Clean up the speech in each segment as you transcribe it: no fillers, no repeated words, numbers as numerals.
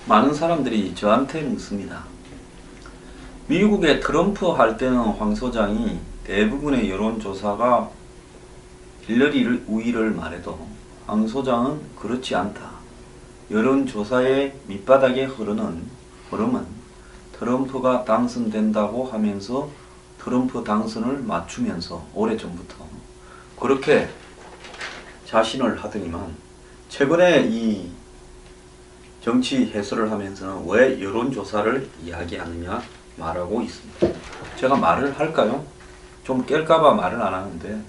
많은 사람들이 저한테 묻습니다. 미국의 트럼프 할 때는 황 소장이 대부분의 여론조사가 힐러리 우위를 말해도 황 소장은 그렇지 않다. 여론조사의 밑바닥에 흐름은 트럼프가 당선된다고 하면서 트럼프 당선을 맞추면서 오래전부터 그렇게 자신을 하더니만 최근에 이 정치 해설을 하면서는 왜 여론조사를 이야기하느냐 말하고 있습니다. 제가 말을 할까요? 좀 깰까봐 말을 안 하는데,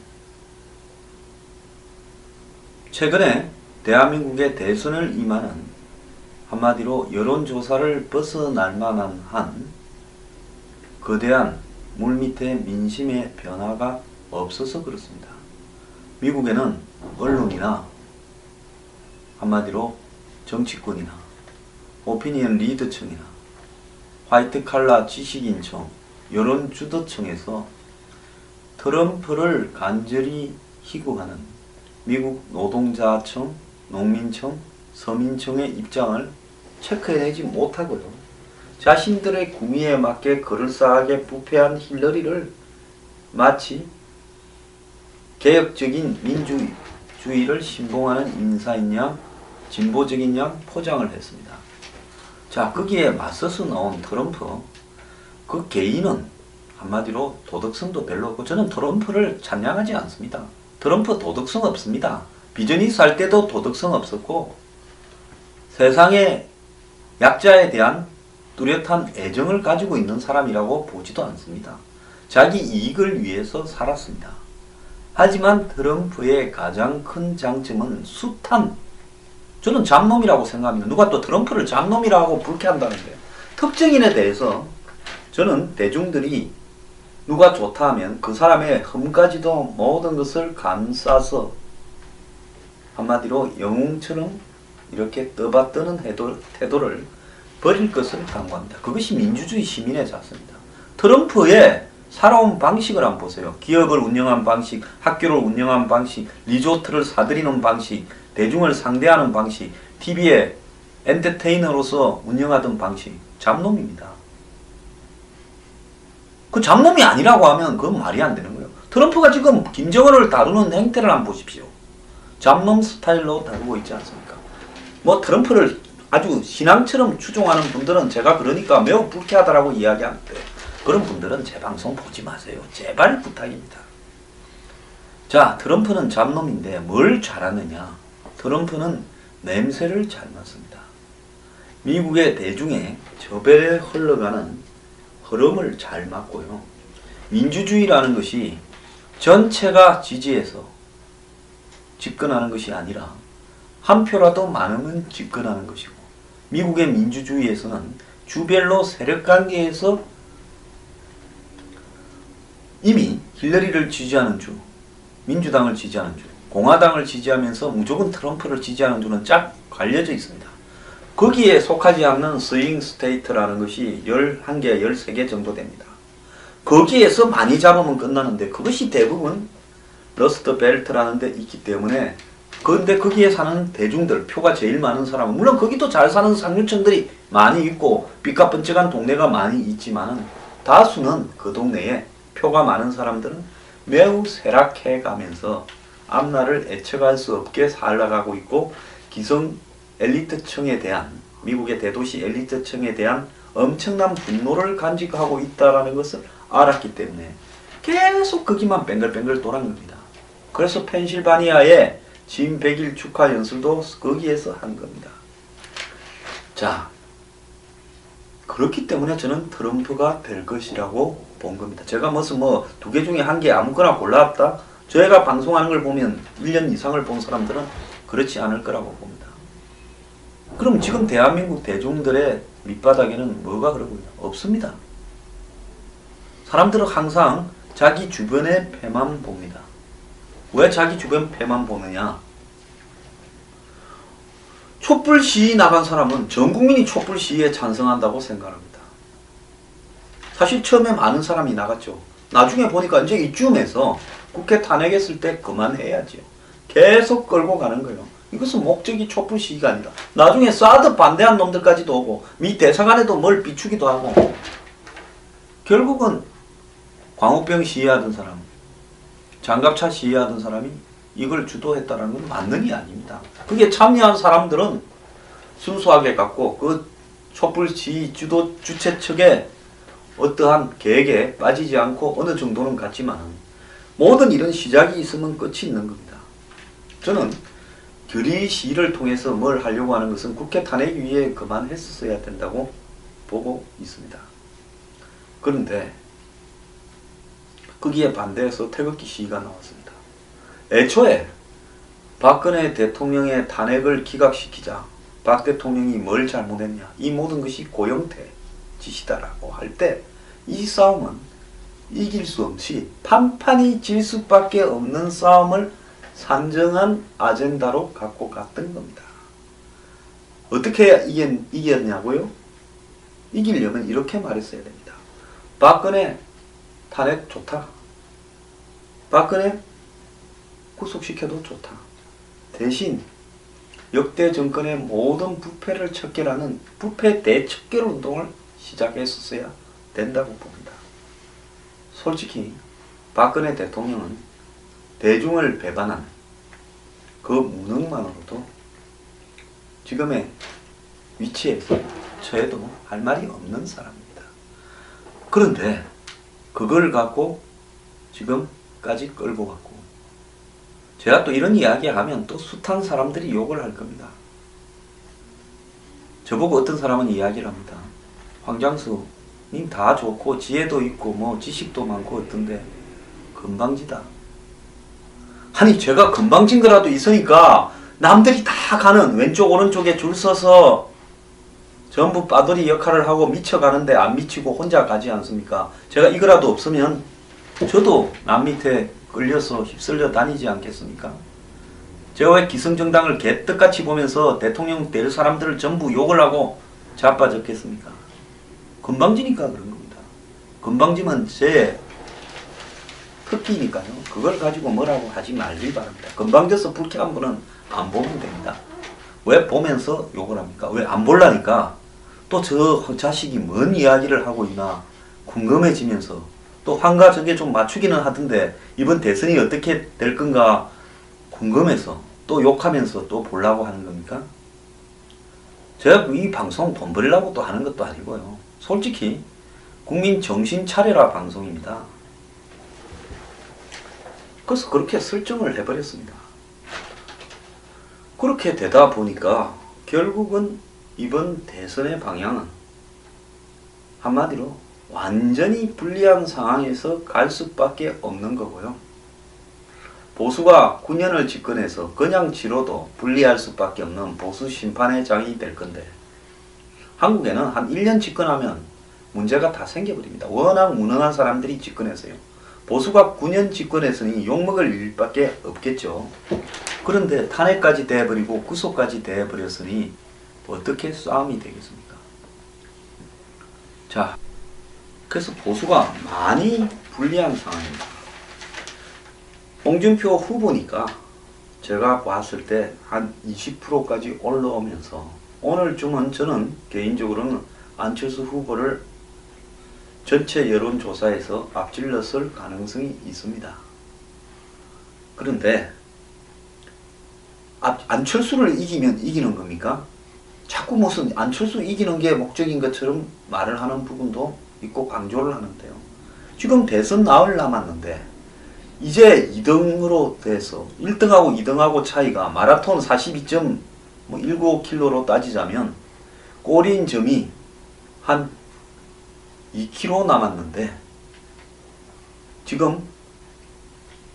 최근에 대한민국의 대선을 임하는 한마디로 여론조사를 벗어날 만한 한 거대한 물밑의 민심의 변화가 없어서 그렇습니다. 미국에는 언론이나 한마디로 정치권이나 오피니언 리더층이나 화이트 칼라 지식인청, 여론주도청에서 트럼프를 간절히 희구하는 미국 노동자청, 농민청, 서민청의 입장을 체크해내지 못하고요. 자신들의 구미에 맞게 그럴싸하게 부패한 힐러리를 마치 개혁적인 민주주의를 신봉하는 인사인 양, 진보적인 양 포장을 했습니다. 자, 거기에 맞서서 나온 트럼프, 그 개인은 한마디로 도덕성도 별로 없고, 저는 트럼프를 찬양하지 않습니다. 트럼프 도덕성 없습니다. 비즈니스 할 때도 도덕성 없었고, 세상의 약자에 대한 뚜렷한 애정을 가지고 있는 사람이라고 보지도 않습니다. 자기 이익을 위해서 살았습니다. 하지만 트럼프의 가장 큰 장점은 숱한, 저는 잡놈이라고 생각합니다. 누가 또 트럼프를 잡놈이라고 불쾌한다는데, 특정인에 대해서 저는 대중들이 누가 좋다 하면 그 사람의 흠까지도 모든 것을 감싸서 한마디로 영웅처럼 이렇게 떠받드는 태도를 버릴 것을 당부합니다. 그것이 민주주의 시민의 자세입니다. 트럼프의 살아온 방식을 한번 보세요. 기업을 운영한 방식, 학교를 운영한 방식, 리조트를 사들이는 방식, 대중을 상대하는 방식, TV에 엔터테이너로서 운영하던 방식, 잡놈입니다. 그 잡놈이 아니라고 하면 그건 말이 안 되는 거예요. 트럼프가 지금 김정은을 다루는 행태를 한번 보십시오. 잡놈 스타일로 다루고 있지 않습니까? 뭐 트럼프를 아주 신앙처럼 추종하는 분들은 제가 그러니까 매우 불쾌하다라고 이야기하는데, 그런 분들은 제 방송 보지 마세요. 제발 부탁입니다. 자, 트럼프는 잡놈인데 뭘 잘하느냐? 트럼프는 냄새를 잘 맡습니다. 미국의 대중의 저변에 흘러가는 흐름을 잘 맡고요. 민주주의라는 것이 전체가 지지해서 집권하는 것이 아니라 한 표라도 많으면 집권하는 것이고, 미국의 민주주의에서는 주별로 세력관계에서 이미 힐러리를 지지하는 주, 민주당을 지지하는 주, 공화당을 지지하면서 무조건 트럼프를 지지하는 주는 쫙 갈려져 있습니다. 거기에 속하지 않는 스윙 스테이트라는 것이 11개, 13개 정도 됩니다. 거기에서 많이 잡으면 끝나는데, 그것이 대부분 러스트 벨트라는 데 있기 때문에, 그런데 거기에 사는 대중들, 표가 제일 많은 사람은, 물론 거기도 잘 사는 상류층들이 많이 있고 삐까뻔쩍한 동네가 많이 있지만, 다수는 그 동네에 표가 많은 사람들은 매우 쇠락해 가면서 앞날을 애측할 수 없게 살아가고 있고, 기성 엘리트층에 대한, 미국의 대도시 엘리트층에 대한 엄청난 분노를 간직하고 있다는 것을 알았기 때문에 계속 거기만 뱅글뱅글 돌아간 겁니다. 그래서 펜실바니아의 진 100일 축하 연설도 거기에서 한 겁니다. 자, 그렇기 때문에 저는 트럼프가 될 것이라고 본 겁니다. 제가 무슨 뭐 두 개 중에 한 개 아무거나 골라왔다? 저희가 방송하는 걸 보면 1년 이상을 본 사람들은 그렇지 않을 거라고 봅니다. 그럼 지금 대한민국 대중들의 밑바닥에는 뭐가 그러고 있나? 없습니다. 사람들은 항상 자기 주변의 패만 봅니다. 왜 자기 주변 패만 보느냐? 촛불 시위 나간 사람은 전 국민이 촛불 시위에 찬성한다고 생각합니다. 사실 처음에 많은 사람이 나갔죠. 나중에 보니까 이제 이쯤에서 국회 탄핵했을 때 그만해야죠. 계속 끌고 가는 거예요. 이것은 목적이 촛불 시위가 아니다. 나중에 사드 반대한 놈들까지도 오고 미 대사관에도 뭘 비추기도 하고 결국은 광우병 시위하던 사람, 장갑차 시위하던 사람이 이걸 주도했다는 건 만능이 아닙니다. 그게 참여한 사람들은 순수하게 갖고 그 촛불 시위 주최 측에 어떠한 계획에 빠지지 않고 어느 정도는 갔지만 모든 이런 시작이 있으면 끝이 있는 겁니다. 저는 결의 시위를 통해서 뭘 하려고 하는 것은 국회 탄핵위에 그만했었어야 된다고 보고 있습니다. 그런데 거기에 반대해서 태극기 시위가 나왔습니다. 애초에 박근혜 대통령의 탄핵을 기각시키자 박 대통령이 뭘 잘못했냐, 이 모든 것이 고영태 짓이다라고 할 때 이 싸움은 이길 수 없이 판판이 질 수밖에 없는 싸움을 산정한 아젠다로 갖고 갔던 겁니다. 어떻게 이겼냐고요? 이기려면 이렇게 말했어야 됩니다. 박근혜 탄핵 좋다. 박근혜 구속시켜도 좋다. 대신 역대 정권의 모든 부패를 척결하는 부패 대척결 운동을 시작했었어야 된다고 봅니다. 솔직히 박근혜 대통령은 대중을 배반한 그 무능만으로도 지금의 위치에서 저에도 할 말이 없는 사람입니다. 그런데 그걸 갖고 지금까지 끌고 갔고, 제가 또 이런 이야기 하면 또 숱한 사람들이 욕을 할 겁니다. 저보고 어떤 사람은 이야기를 합니다. 황장수 님 다 좋고 지혜도 있고 뭐 지식도 많고 어떤데 건방지다. 아니 제가 건방진 거라도 있으니까 남들이 다 가는 왼쪽 오른쪽에 줄 서서 전부 빠돌이 역할을 하고 미쳐가는데 안 미치고 혼자 가지 않습니까? 제가 이거라도 없으면 저도 남 밑에 끌려서 휩쓸려 다니지 않겠습니까? 제가 왜 기성정당을 개떡같이 보면서 대통령 될 사람들을 전부 욕을 하고 자빠졌겠습니까? 건방지니까 그런 겁니다. 건방지면 제 특기니까요. 그걸 가지고 뭐라고 하지 말길 바랍니다. 건방져서 불쾌한 분은 안 보면 됩니다. 왜 보면서 욕을 합니까? 왜 안 보려니까 또 저 자식이 뭔 이야기를 하고 있나 궁금해지면서 또 한가 저게 좀 맞추기는 하던데 이번 대선이 어떻게 될 건가 궁금해서 또 욕하면서 또 보려고 하는 겁니까? 제가 이 방송 돈 벌려고 또 하는 것도 아니고요. 솔직히 국민 정신 차려라 방송입니다. 그래서 그렇게 설정을 해버렸습니다. 그렇게 되다 보니까 결국은 이번 대선의 방향은 한마디로 완전히 불리한 상황에서 갈 수밖에 없는 거고요. 보수가 9년을 집권해서 그냥 치러도 불리할 수밖에 없는 보수 심판의 장이 될 건데 한국에는 한 1년 집권하면 문제가 다 생겨버립니다. 워낙 무능한 사람들이 집권해서요. 보수가 9년 집권했으니 욕먹을 일밖에 없겠죠. 그런데 탄핵까지 돼버리고 구속까지 돼버렸으니 어떻게 싸움이 되겠습니까? 자, 그래서 보수가 많이 불리한 상황입니다. 홍준표 후보니까 제가 봤을 때 한 20%까지 올라오면서 오늘쯤은 저는 개인적으로는 안철수 후보를 전체 여론조사에서 앞질렀을 가능성이 있습니다. 그런데 안철수를 이기면 이기는 겁니까? 자꾸 무슨 안철수 이기는 게 목적인 것처럼 말을 하는 부분도 있고 강조를 하는데요. 지금 대선 나흘 남았는데 이제 2등으로 돼서 1등하고 2등하고 차이가 마라톤 42.19km로 따지자면 꼬리인 점이 한 2km 남았는데 지금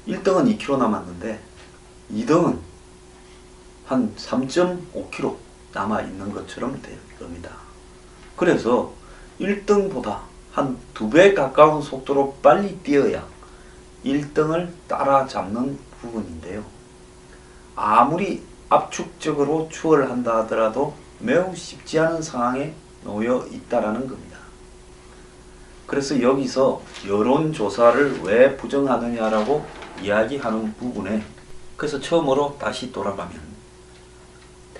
1등은 2km 남았는데 2등은 한 3.5km 남아있는 것처럼 될 겁니다. 그래서 1등보다 한 2배 가까운 속도로 빨리 뛰어야 1등을 따라잡는 부분인데요. 아무리 압축적으로 추월한다 하더라도 매우 쉽지 않은 상황에 놓여 있다라는 겁니다. 그래서 여기서 여론조사를 왜 부정하느냐라고 이야기하는 부분에 그래서 처음으로 다시 돌아가면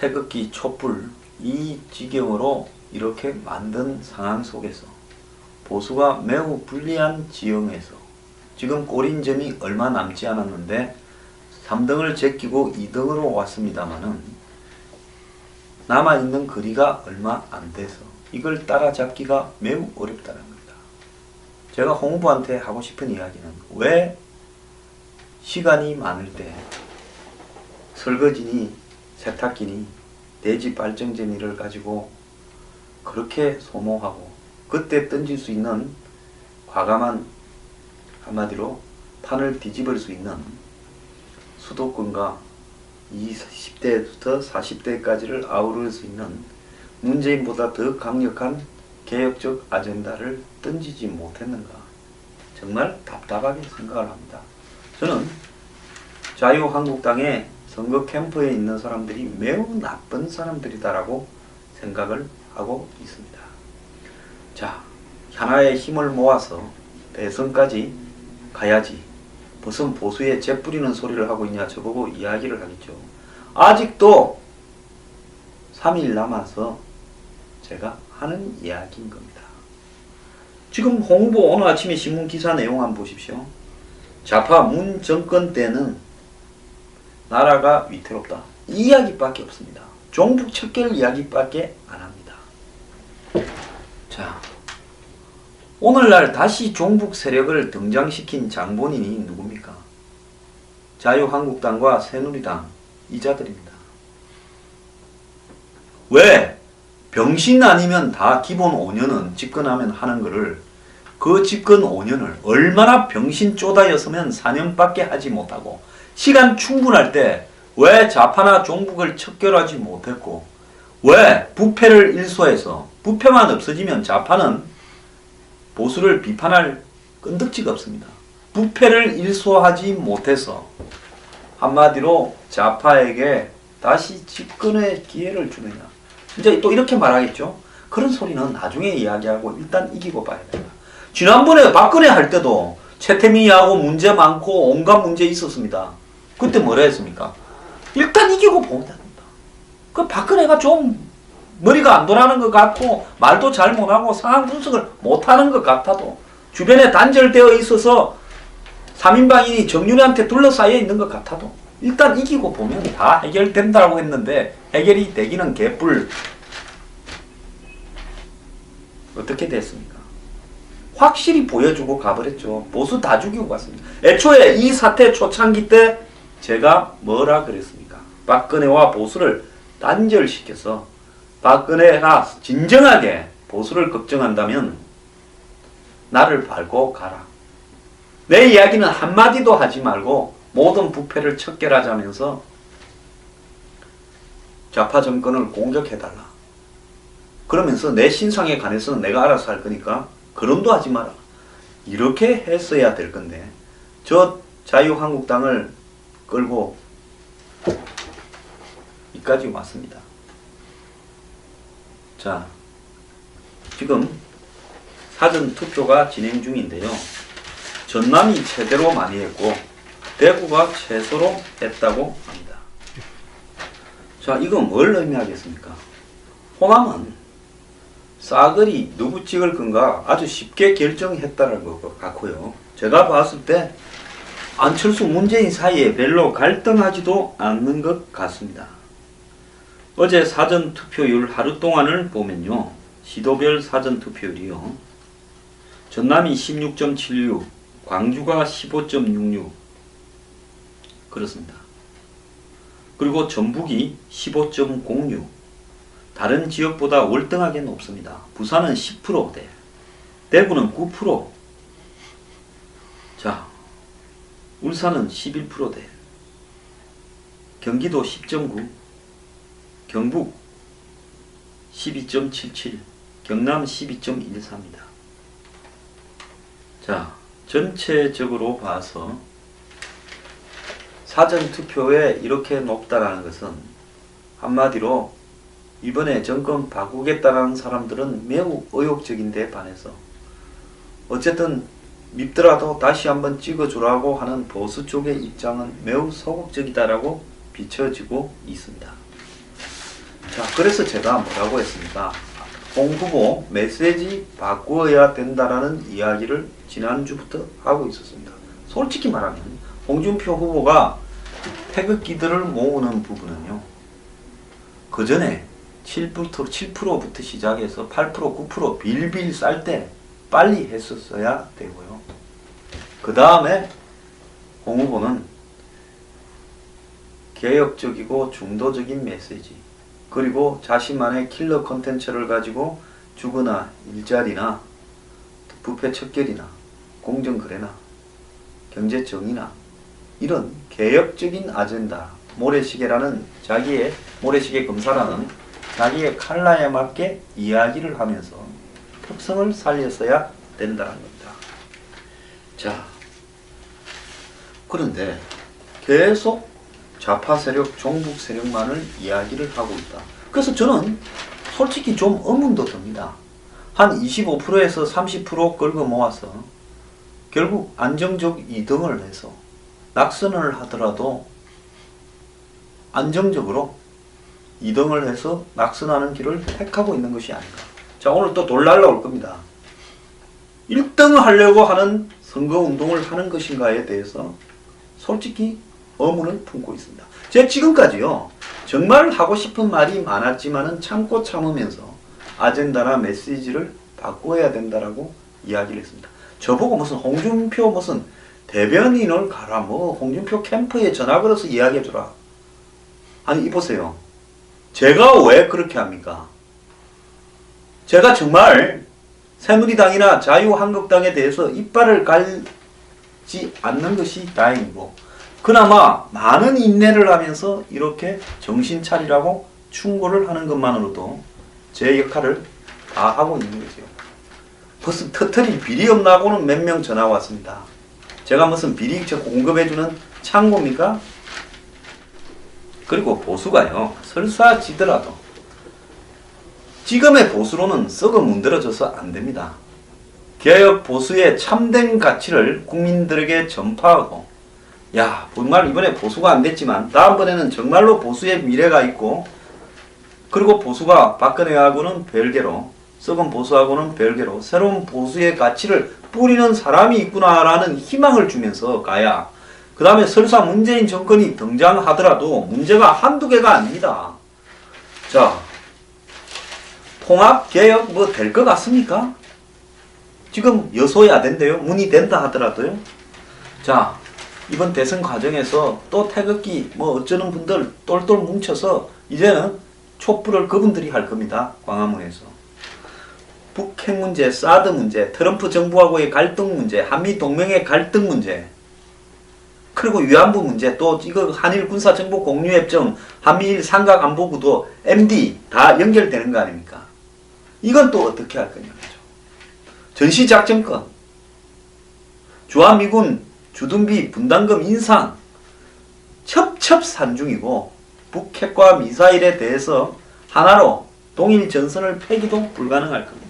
태극기 촛불 이 지경으로 이렇게 만든 상황 속에서 보수가 매우 불리한 지형에서 지금 꼬린점이 얼마 남지 않았는데 3등을 제끼고 2등으로 왔습니다마는 남아있는 거리가 얼마 안 돼서 이걸 따라잡기가 매우 어렵다는 겁니다. 제가 홍 후보한테 하고 싶은 이야기는 왜 시간이 많을 때 설거지니 세탁기니 대지 발전제니를 가지고 그렇게 소모하고 그때 던질 수 있는 과감한 한마디로 판을 뒤집을 수 있는 수도권과 20대부터 40대까지를 아우를 수 있는 문재인보다 더 강력한 개혁적 아젠다를 던지지 못했는가. 정말 답답하게 생각을 합니다. 저는 자유한국당의 선거 캠프에 있는 사람들이 매우 나쁜 사람들이다라고 생각을 하고 있습니다. 자, 하나의 힘을 모아서 대선까지 가야지. 무슨 보수에 재 뿌리는 소리를 하고 있냐 저보고 이야기를 하겠죠. 아직도 3일 남아서 제가 하는 이야기인 겁니다. 지금 홍 후보 오늘 아침에 신문 기사 내용 한번 보십시오. 좌파 문 정권 때는 나라가 위태롭다. 이 이야기밖에 없습니다. 종북 척결 이야기밖에 안 합니다. 자, 오늘날 다시 종북 세력을 등장시킨 장본인이 누굽니까? 자유한국당과 새누리당 이자들입니다. 왜? 병신 아니면 다 기본 5년은 집권하면 하는 거를 그 집권 5년을 얼마나 병신 쪼다였으면 4년밖에 하지 못하고 시간 충분할 때 왜 좌파나 종북을 척결하지 못했고 왜 부패를 일소해서 부패만 없어지면 좌파는 보수를 비판할 끈덕지가 없습니다. 부패를 일소하지 못해서 한마디로 좌파에게 다시 집권의 기회를 주느냐. 이제 또 이렇게 말하겠죠. 그런 소리는 나중에 이야기하고 일단 이기고 봐야 된다. 지난번에 박근혜 할 때도 최태민이하고 문제 많고 온갖 문제 있었습니다. 그때 뭐라 했습니까? 일단 이기고 보면 됩니다. 그 박근혜가 좀 머리가 안 돌아가는 것 같고 말도 잘 못하고 상황 분석을 못하는 것 같아도 주변에 단절되어 있어서 3인방인이 정윤회한테 둘러싸여 있는 것 같아도 일단 이기고 보면 다 해결된다고 했는데 해결이 되기는 개뿔. 어떻게 됐습니까? 확실히 보여주고 가버렸죠. 보수 다 죽이고 갔습니다. 애초에 이 사태 초창기 때 제가 뭐라 그랬습니까? 박근혜와 보수를 단절시켜서 박근혜가 진정하게 보수를 걱정한다면 나를 밟고 가라. 내 이야기는 한마디도 하지 말고 모든 부패를 척결하자면서 좌파 정권을 공격해달라. 그러면서 내 신상에 관해서는 내가 알아서 할 거니까 거론도 하지 마라. 이렇게 했어야 될 건데 저 자유한국당을 끌고 이까지 왔습니다. 자, 지금 사전투표가 진행 중인데요. 전남이 최대로 많이 했고 대구가 최소로 했다고 합니다. 자, 이건 뭘 의미하겠습니까? 호남은 싸그리 누구 찍을 건가 아주 쉽게 결정했다는 것 같고요. 제가 봤을 때 안철수 문재인 사이에 별로 갈등하지도 않는 것 같습니다. 어제 사전투표율 하루 동안을 보면요. 시도별 사전투표율이요. 전남이 16.76, 광주가 15.66 그렇습니다. 그리고 전북이 15.06 다른 지역보다 월등하게 높습니다. 부산은 10%대, 대구는 9%, 자, 울산은 11%대, 경기도 10.9, 경북 12.77, 경남 12.14입니다. 자, 전체적으로 봐서 사전투표에 이렇게 높다라는 것은 한마디로 이번에 정권 바꾸겠다는 사람들은 매우 의욕적인데 반해서 어쨌든 밉더라도 다시 한번 찍어주라고 하는 보수 쪽의 입장은 매우 소극적이다라고 비춰지고 있습니다. 자, 그래서 제가 뭐라고 했습니까? 홍 후보 메시지 바꾸어야 된다라는 이야기를 지난주부터 하고 있었습니다. 솔직히 말하면 홍준표 후보가 태극기들을 모으는 부분은요, 그 전에 7%부터 시작해서 8%, 9% 빌빌 쌀 때 빨리 했었어야 되고요. 그 다음에 홍 후보는 개혁적이고 중도적인 메시지, 그리고 자신만의 킬러 컨텐츠를 가지고 주거나 일자리나 부패 척결이나 공정거래나 경제정의나 이런 개혁적인 아젠다, 모래시계라는 자기의 모래시계 검사라는 자기의 칼라에 맞게 이야기를 하면서 특성을 살렸어야 된다는 겁니다. 자, 그런데 계속 좌파 세력, 종북 세력만을 이야기를 하고 있다. 그래서 저는 솔직히 좀 의문도 듭니다. 한 25%에서 30% 긁어 모아서 결국 안정적 이동을 해서 낙선을 하더라도 안정적으로 이동을 해서 낙선하는 길을 택하고 있는 것이 아닌가. 자, 오늘 또 돌 날라올 겁니다. 1등을 하려고 하는 선거운동을 하는 것인가에 대해서 솔직히 의문을 품고 있습니다. 제가 지금까지요, 정말 하고 싶은 말이 많았지만은 참고 참으면서 아젠다나 메시지를 바꿔야 된다라고 이야기를 했습니다. 저보고 무슨 홍준표 무슨 대변인을 가라, 뭐 홍준표 캠프에 전화 걸어서 이야기해주라. 아니, 이보세요. 제가 왜 그렇게 합니까? 제가 정말 새누리당이나 자유한국당에 대해서 이빨을 갈지 않는 것이 다행이고, 그나마 많은 인내를 하면서 이렇게 정신 차리라고 충고를 하는 것만으로도 제 역할을 다 하고 있는 거죠. 무슨 터트린 비리 없나고는 몇 명 전화 왔습니다. 제가 무슨 비리 공급해주는 창고입니까? 그리고 보수가요, 설사 지더라도 지금의 보수로는 썩어 문드러져서 안 됩니다. 개혁 보수의 참된 가치를 국민들에게 전파하고, 야, 정말 이번에 보수가 안 됐지만 다음번에는 정말로 보수의 미래가 있고, 그리고 보수가 박근혜하고는 별개로, 썩은 보수하고는 별개로 새로운 보수의 가치를 뿌리는 사람이 있구나라는 희망을 주면서 가야, 그 다음에 설사 문재인 정권이 등장하더라도 문제가 한두 개가 아닙니다. 자, 통합, 개혁 뭐 될 것 같습니까? 지금 여소야된데요. 문의된다 하더라도요. 자, 이번 대선 과정에서 또 태극기 뭐 어쩌는 분들 똘똘 뭉쳐서 이제는 촛불을 그분들이 할 겁니다. 광화문에서. 북핵 문제, 사드 문제, 트럼프 정부하고의 갈등 문제, 한미 동맹의 갈등 문제, 그리고 위안부 문제, 또 이거 한일 군사 정보 공유 협정, 한미일 삼각 안보 구도, MD 다 연결되는 거 아닙니까? 이건 또 어떻게 할 거냐죠. 전시 작전권, 주한미군 주둔비 분담금 인상, 첩첩산중이고, 북핵과 미사일에 대해서 하나로 동일 전선을 폐기도 불가능할 겁니다.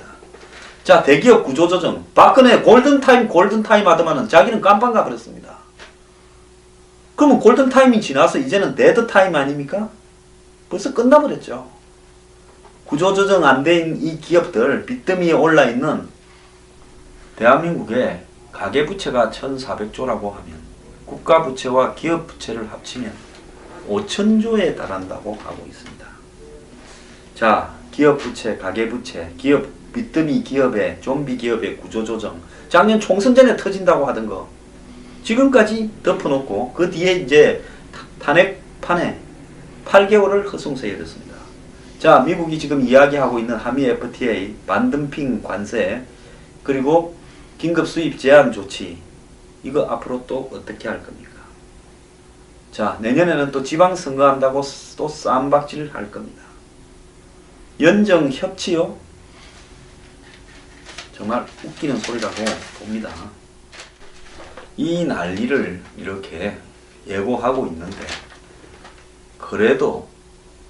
자, 대기업 구조조정, 박근혜 골든타임 하더만은 자기는 깜빵 가버렸습니다. 그러면 골든타임이 지나서 이제는 데드타임 아닙니까? 벌써 끝나버렸죠. 구조조정 안 된 이 기업들, 빚더미에 올라있는 대한민국의 가계부채가 1400조라고 하면 국가부채와 기업부채를 합치면 5000조에 달한다고 하고 있습니다. 자, 기업부채, 가계부채, 기업 빚더미 기업의, 좀비 기업의 구조조정, 작년 총선 전에 터진다고 하던 거 지금까지 덮어놓고 그 뒤에 이제 탄핵판에 8개월을 허송세일했습니다. 자, 미국이 지금 이야기하고 있는 한미 FTA, 반덤핑 관세, 그리고 긴급 수입 제한 조치, 이거 앞으로 또 어떻게 할 겁니까? 자, 내년에는 또 지방선거 한다고 또 쌈박질 할 겁니다. 연정 협치요? 정말 웃기는 소리라고 봅니다. 이 난리를 이렇게 예고하고 있는데, 그래도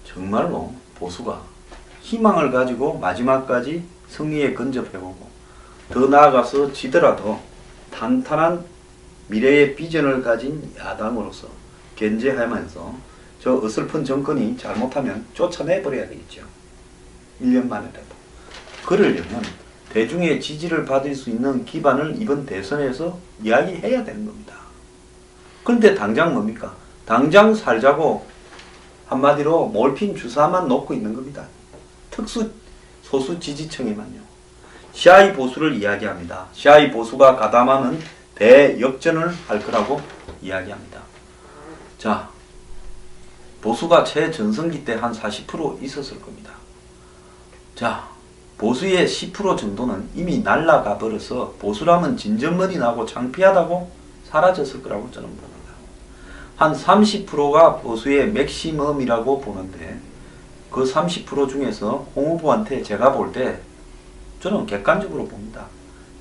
정말로 보수가 희망을 가지고 마지막까지 승리에 근접해보고, 더 나아가서 지더라도 탄탄한 미래의 비전을 가진 야당으로서 견제하면서 저 어설픈 정권이 잘못하면 쫓아내버려야 되겠죠. 1년 만에라도. 그러려면 대중의 지지를 받을 수 있는 기반을 이번 대선에서 이야기해야 되는 겁니다. 그런데 당장 뭡니까? 당장 살자고 한마디로 몰핀 주사만 놓고 있는 겁니다. 특수 소수 지지층에만요. 시아이 보수를 이야기합니다. 시아이 보수가 가담하면 대역전을 할 거라고 이야기합니다. 자, 보수가 최전성기 때 한 40% 있었을 겁니다. 자, 보수의 10% 정도는 이미 날아가 버려서 보수라면 진전머리 나고 창피하다고 사라졌을 거라고 저는 봅니다. 한 30%가 보수의 맥시멈이라고 보는데 그 30% 중에서 홍 후보한테 제가 볼 때 저는 객관적으로 봅니다.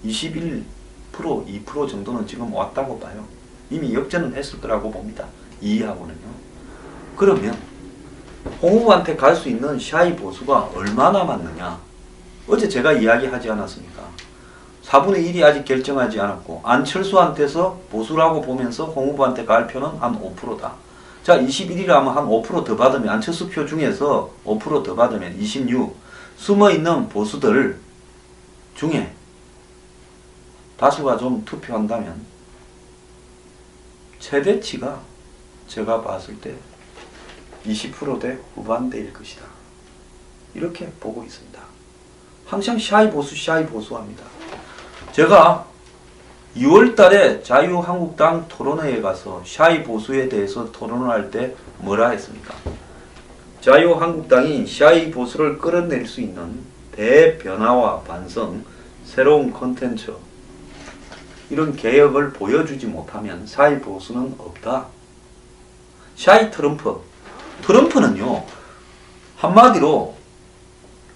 21%, 2% 정도는 지금 왔다고 봐요. 이미 역전은 했을 거라고 봅니다. 2위하고는요. 그러면 홍 후보한테 갈 수 있는 샤이 보수가 얼마나 남았느냐. 어제 제가 이야기하지 않았습니까? 4분의 1이 아직 결정하지 않았고 안철수한테서 보수라고 보면서 홍 후보한테 갈 표는 한 5%다. 자, 21이라면 한 5% 더 받으면 안철수 표 중에서 5% 더 받으면 26. 숨어있는 보수들 중에 다수가 좀 투표한다면 최대치가 제가 봤을 때 20%대 후반대일 것이다. 이렇게 보고 있습니다. 항상 샤이 보수 합니다. 제가 2월달에 자유한국당 토론회에 가서 샤이 보수에 대해서 토론을 할 때 뭐라 했습니까? 자유한국당이 샤이 보수를 끌어낼 수 있는 대변화와 반성, 새로운 콘텐츠 이런 개혁을 보여주지 못하면 샤이 보수는 없다. 샤이 트럼프는요 한마디로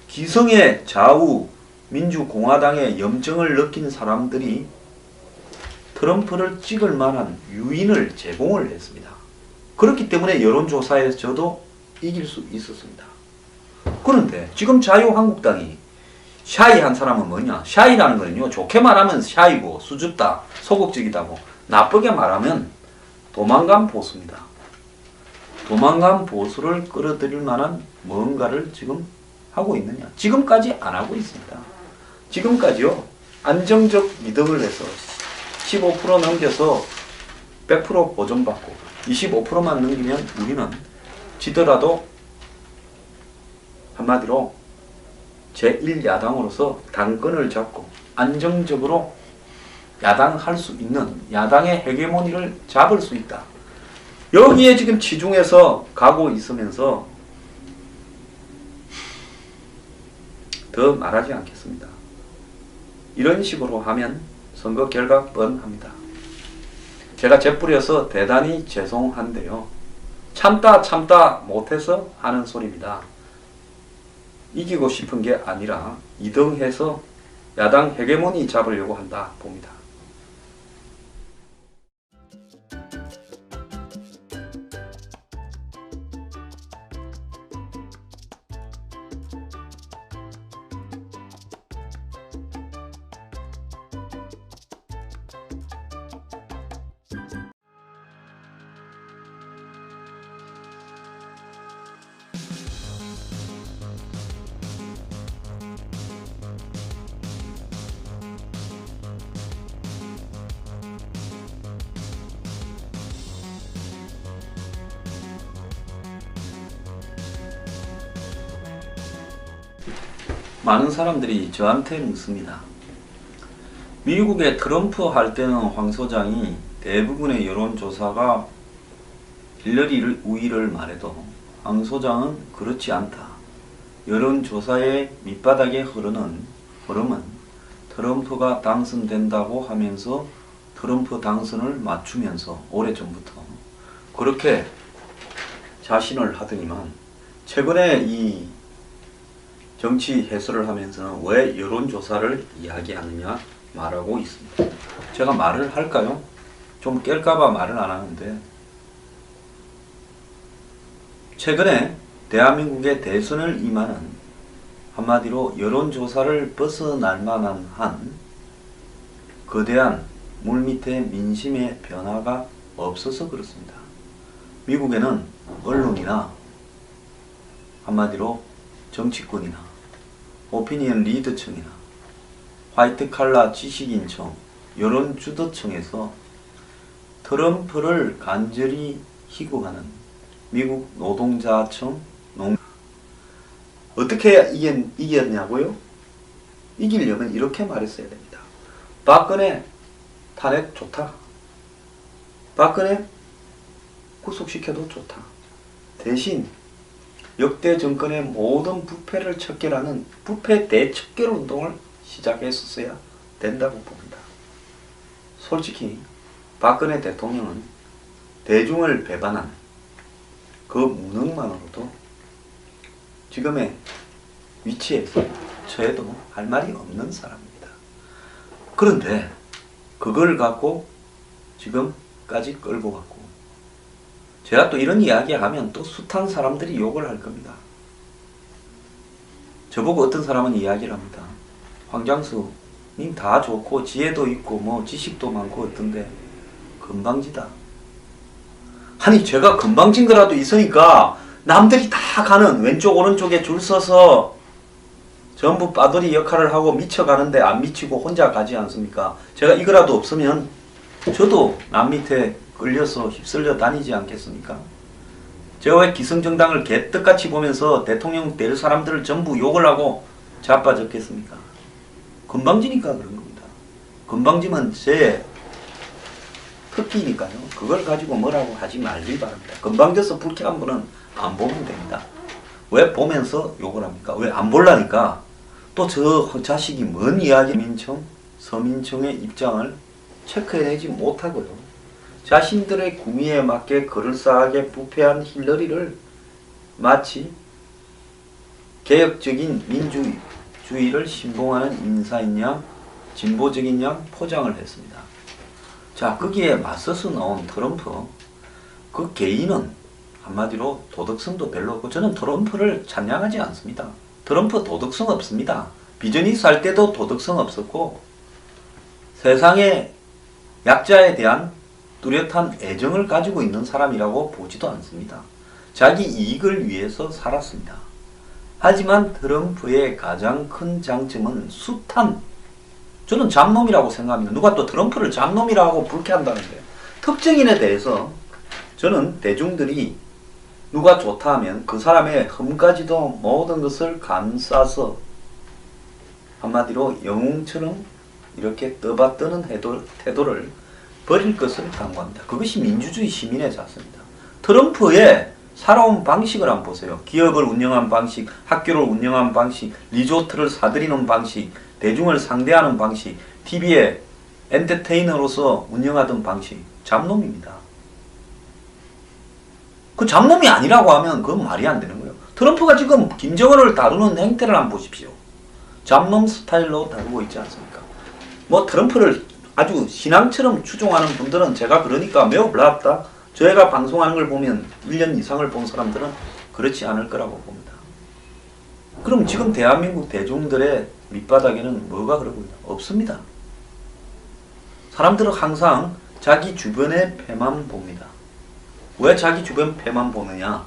기성의 좌우 민주공화당의 염증을 느낀 사람들이 트럼프를 찍을 만한 유인을 제공을 했습니다. 그렇기 때문에 여론조사에서 저도 이길 수 있었습니다. 그런데 지금 자유한국당이 샤이한 사람은 뭐냐? 샤이라는 거는요 좋게 말하면 샤이고 수줍다, 소극적이다고, 나쁘게 말하면 도망간 보수입니다. 도망간 보수를 끌어들일 만한 뭔가를 지금 하고 있느냐? 지금까지 안 하고 있습니다. 지금까지요 안정적 리듬을 해서 15% 넘겨서 100% 보존받고 25%만 넘기면 우리는 지더라도 한마디로 제1야당으로서 당권을 잡고 안정적으로 야당할 수 있는 야당의 헤게모니를 잡을 수 있다. 여기에 지금 치중해서 가고 있으면서 더 말하지 않겠습니다. 이런 식으로 하면 선거 결과 뻔합니다. 제가 재뿌려서 대단히 죄송한데요. 참다 못해서 하는 소리입니다. 이기고 싶은 게 아니라 2등해서 야당 헤게모니 잡으려고 한다 봅니다. 많은 사람들이 저한테 묻습니다. 미국의 트럼프 할 때는 황 소장이 대부분의 여론조사가 힐러리 우위를 말해도 황 소장은 그렇지 않다. 여론조사의 밑바닥에 흐르는 흐름은 트럼프가 당선된다고 하면서 트럼프 당선을 맞추면서 오래전부터 그렇게 자신을 하더니만 최근에 이 정치 해설을 하면서는 왜 여론조사를 이야기하느냐 말하고 있습니다. 제가 말을 할까요? 좀 깰까봐 말을 안 하는데 최근에 대한민국의 대선을 임하는 한마디로 여론조사를 벗어날 만한 한 거대한 물밑의 민심의 변화가 없어서 그렇습니다. 미국에는 언론이나 한마디로 정치권이나 오피니언 리더층이나 화이트 칼라 지식인청, 여론주도층에서 트럼프를 간절히 희구하는 미국 노동자청 어떻게 이겼냐고요? 이기려면 이렇게 말했어야 됩니다. 박근혜 탄핵 좋다. 박근혜 구속시켜도 좋다. 대신 역대 정권의 모든 부패를 척결하는 부패 대척결 운동을 시작했었어야 된다고 봅니다. 솔직히 박근혜 대통령은 대중을 배반한 그 무능만으로도 지금의 위치에서 저에도 할 말이 없는 사람입니다. 그런데 그걸 갖고 지금까지 끌고 갔고, 제가 또 이런 이야기 하면 또 숱한 사람들이 욕을 할 겁니다. 저보고 어떤 사람은 이야기를 합니다. 황장수 님 다 좋고 지혜도 있고 뭐 지식도 많고 어떤데 건방지다. 아니 제가 건방진 거라도 있으니까 남들이 다 가는 왼쪽 오른쪽에 줄 서서 전부 빠돌이 역할을 하고 미쳐가는데 안 미치고 혼자 가지 않습니까? 제가 이거라도 없으면 저도 남 밑에 끌려서 휩쓸려 다니지 않겠습니까? 제가 왜 기성정당을 개떡같이 보면서 대통령 될 사람들을 전부 욕을 하고 자빠졌겠습니까? 건방지니까 그런 겁니다. 건방지면 제 특기니까요. 그걸 가지고 뭐라고 하지 말길 바랍니다. 건방져서 불쾌한 분은 안 보면 됩니다. 왜 보면서 욕을 합니까? 왜 안 볼라니까? 또 저 자식이 뭔 이야기 서민청의 입장을 체크해내지 못하고요. 자신들의 구미에 맞게 그럴싸하게 부패한 힐러리를 마치 개혁적인 민주주의를 신봉하는 인사인 양, 진보적인 양 포장을 했습니다. 자, 거기에 맞서서 나온 트럼프, 그 개인은 한마디로 도덕성도 별로 없고, 저는 트럼프를 찬양하지 않습니다. 트럼프 도덕성 없습니다. 비전이스 할 때도 도덕성 없었고, 세상의 약자에 대한 뚜렷한 애정을 가지고 있는 사람이라고 보지도 않습니다. 자기 이익을 위해서 살았습니다. 하지만 트럼프의 가장 큰 장점은 숱한, 저는 잡놈이라고 생각합니다. 누가 또 트럼프를 잡놈이라고 불쾌한다는데요. 특정인에 대해서 저는 대중들이 누가 좋다 하면 그 사람의 흠까지도 모든 것을 감싸서 한마디로 영웅처럼 이렇게 떠받드는 태도를 버릴 것을 강구합니다. 그것이 민주주의 시민의 자세입니다. 트럼프의 살아온 방식을 한번 보세요. 기업을 운영한 방식, 학교를 운영한 방식, 리조트를 사들이는 방식, 대중을 상대하는 방식, TV에 엔터테이너로서 운영하던 방식, 잡놈입니다. 그 잡놈이 아니라고 하면 그건 말이 안 되는 거예요. 트럼프가 지금 김정은을 다루는 행태를 한번 보십시오. 잡놈 스타일로 다루고 있지 않습니까? 뭐 트럼프를 아주 신앙처럼 추종하는 분들은 제가 그러니까 매우 불합다. 저희가 방송하는 걸 보면 1년 이상을 본 사람들은 그렇지 않을 거라고 봅니다. 그럼 지금 대한민국 대중들의 밑바닥에는 뭐가 그러고 있나? 없습니다. 사람들은 항상 자기 주변의 패만 봅니다. 왜 자기 주변 패만 보느냐?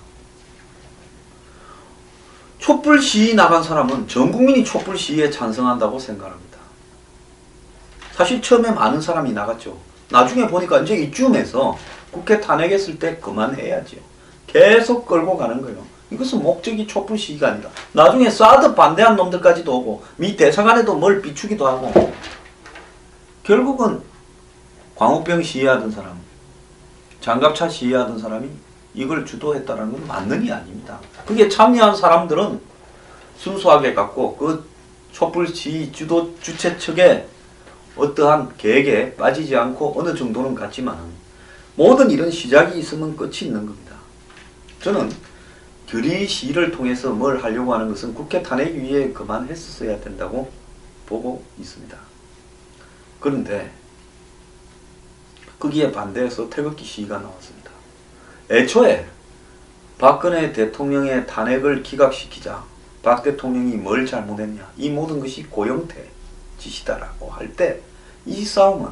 촛불 시위 나간 사람은 전 국민이 촛불 시위에 찬성한다고 생각합니다. 사실 처음에 많은 사람이 나갔죠. 나중에 보니까 이제 이쯤에서 국회 탄핵했을 때 그만해야죠. 계속 끌고 가는 거예요. 이것은 목적이 촛불 시위가 아니다. 나중에 사드 반대한 놈들까지도 오고 미 대사관에도 뭘 비추기도 하고, 결국은 광우병 시위하던 사람, 장갑차 시위하던 사람이 이걸 주도했다는 건 맞는 게 아닙니다. 그게 참여한 사람들은 순수하게 갖고 그 촛불 시위 주최 측에 어떠한 계획에 빠지지 않고 어느 정도는 갔지만, 모든 이런 시작이 있으면 끝이 있는 겁니다. 저는 결의 시위를 통해서 뭘 하려고 하는 것은 국회 탄핵 위에 그만했었어야 된다고 보고 있습니다. 그런데 거기에 반대해서 태극기 시위가 나왔습니다. 애초에 박근혜 대통령의 탄핵을 기각시키자 박 대통령이 뭘 잘못했냐, 이 모든 것이 고영태 짓이다라고 할 때 이 싸움은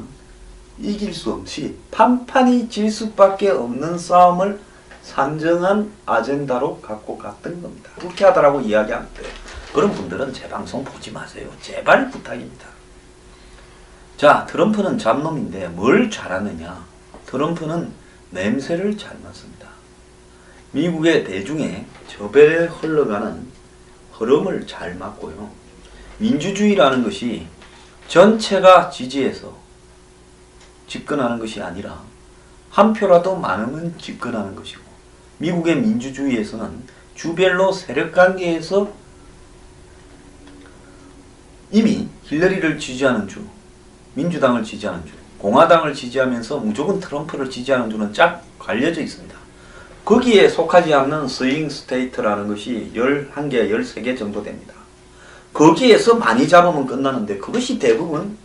이길 수 없이 판판이 질 수밖에 없는 싸움을 산정한 아젠다로 갖고 갔던 겁니다. 불쾌하다라고 이야기하면 돼요. 그런 분들은 제 방송 보지 마세요. 제발 부탁입니다. 자, 트럼프는 잡놈인데 뭘 잘하느냐? 트럼프는 냄새를 잘 맡습니다. 미국의 대중의 저배에 흘러가는 흐름을 잘 맡고요. 민주주의라는 것이 전체가 지지해서 집권하는 것이 아니라 한 표라도 많으면 집권하는 것이고, 미국의 민주주의에서는 주별로 세력관계에서 이미 힐러리를 지지하는 주, 민주당을 지지하는 주, 공화당을 지지하면서 무조건 트럼프를 지지하는 주는 쫙 갈려져 있습니다. 거기에 속하지 않는 스윙 스테이트라는 것이 11개, 13개 정도 됩니다. 거기에서 많이 잡으면 끝나는데 그것이 대부분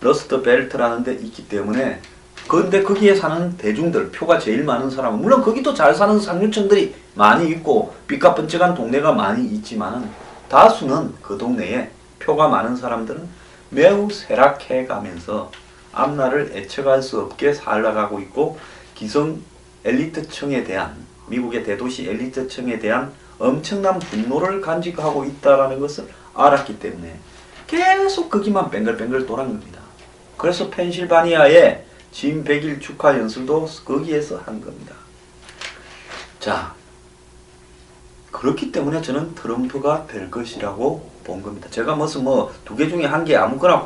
러스트 벨트라는 데 있기 때문에, 그런데 거기에 사는 대중들, 표가 제일 많은 사람은, 물론 거기도 잘 사는 상류층들이 많이 있고 삐까뻔쩍한 동네가 많이 있지만 다수는 그 동네에 표가 많은 사람들은 매우 쇠락해 가면서 앞날을 애측할 수 없게 살아가고 있고, 기성 엘리트층에 대한, 미국의 대도시 엘리트층에 대한 엄청난 분노를 간직하고 있다는 것을 알았기 때문에 계속 거기만 뱅글뱅글 돌아간 겁니다. 그래서 펜실바니아의 진 100일 축하 연설도 거기에서 한 겁니다. 자, 그렇기 때문에 저는 트럼프가 될 것이라고 본 겁니다. 제가 무슨 두 개 중에 한 개 아무거나